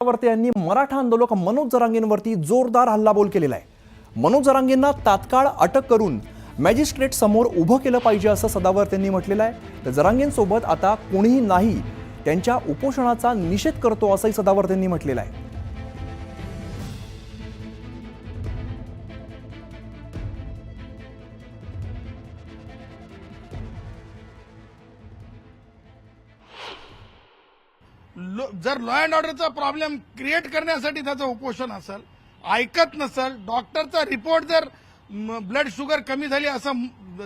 वरती यांनी मराठा आंदोलक मनोज जरांगेंवरती जोरदार हल्लाबोल केलेला आहे। मनोज जरांगेंना तात्काळ अटक करून मॅजिस्ट्रेट समोर उभं केलं पाहिजे असं सदावर्त यांनी म्हटलेलं आहे। तर जरांगेंसोबत आता कोणीही नाही, त्यांच्या उपोषणाचा निषेध करतो असंही सदावर्त यांनी म्हटलेलं आहे। जर लॉ अँड ऑर्डरचा प्रॉब्लेम क्रिएट करण्यासाठी त्याचं उपोषण असेल, ऐकत नसेल, डॉक्टरचा रिपोर्ट जर ब्लड शुगर कमी झाली असं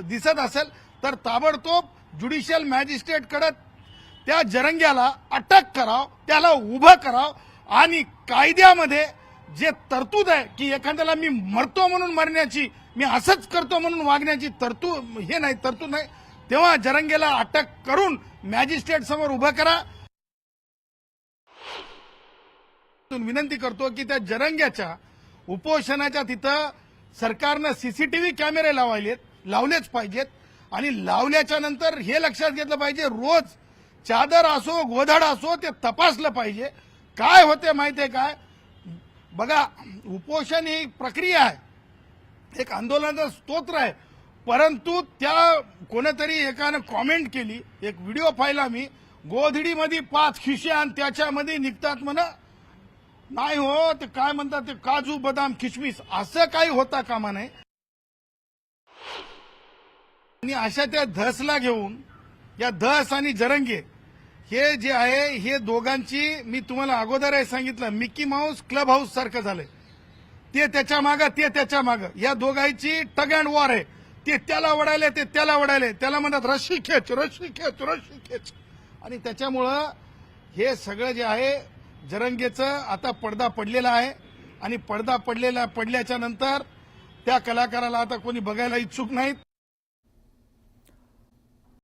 दिसत असेल तर ताबडतोब ज्युडिशियल मॅजिस्ट्रेटकडे त्या जरंग्याला अटक कराव, त्याला उभं कराव आणि कायद्यामध्ये जे तरतूद आहे की एखाद्याला मी मरतो म्हणून मरण्याची, मी असंच करतो म्हणून वागण्याची तरतूद नाही, तेव्हा जरंगेला अटक करून मॅजिस्ट्रेट समोर उभं करा। विनंती करतो की त्या जरंग्याच्या उपोषणाच्या तिथं सरकारनं सीसीटीव्ही कॅमेरे लावलेच पाहिजेत आणि लावल्याच्या नंतर हे लक्षात घेतलं पाहिजे, रोज चादर असो गोधड असो ते तपासलं पाहिजे। काय होते माहितीये काय, बघा उपोषण ही प्रक्रिया आहे, एक आंदोलनाचा स्तोत्र आहे, परंतु त्या कोणीतरी एकानं कॉमेंट केली, एक व्हिडिओ पाहिला मी, गोधडीमध्ये 5 खिशे आणि त्याच्यामध्ये निघतात म्हणा, नाही हो ते काय म्हणतात ते काजू बदाम किशमिश, असं काही होता कामा नये। आणि अशा त्या धसला घेऊन या धस आणि जरंगे हे जे आहे हे दोघांची, मी तुम्हाला अगोदर सांगितलं, मिकी माऊस क्लब हाऊस सारखं झालंय, ते त्याच्या मागं या दोघांची टग अँड वॉर आहे, ते त्याला वडायले ते त्याला वडायले, त्याला म्हणतात रस्सी खेच आणि त्याच्यामुळं हे सगळं जे आहे जरंगेचं आता पडदा पडलेला आहे आणि पडदा पडल्याच्या नंतर त्या कलाकाराला आता कोणी बघायला इच्छुक नाहीत।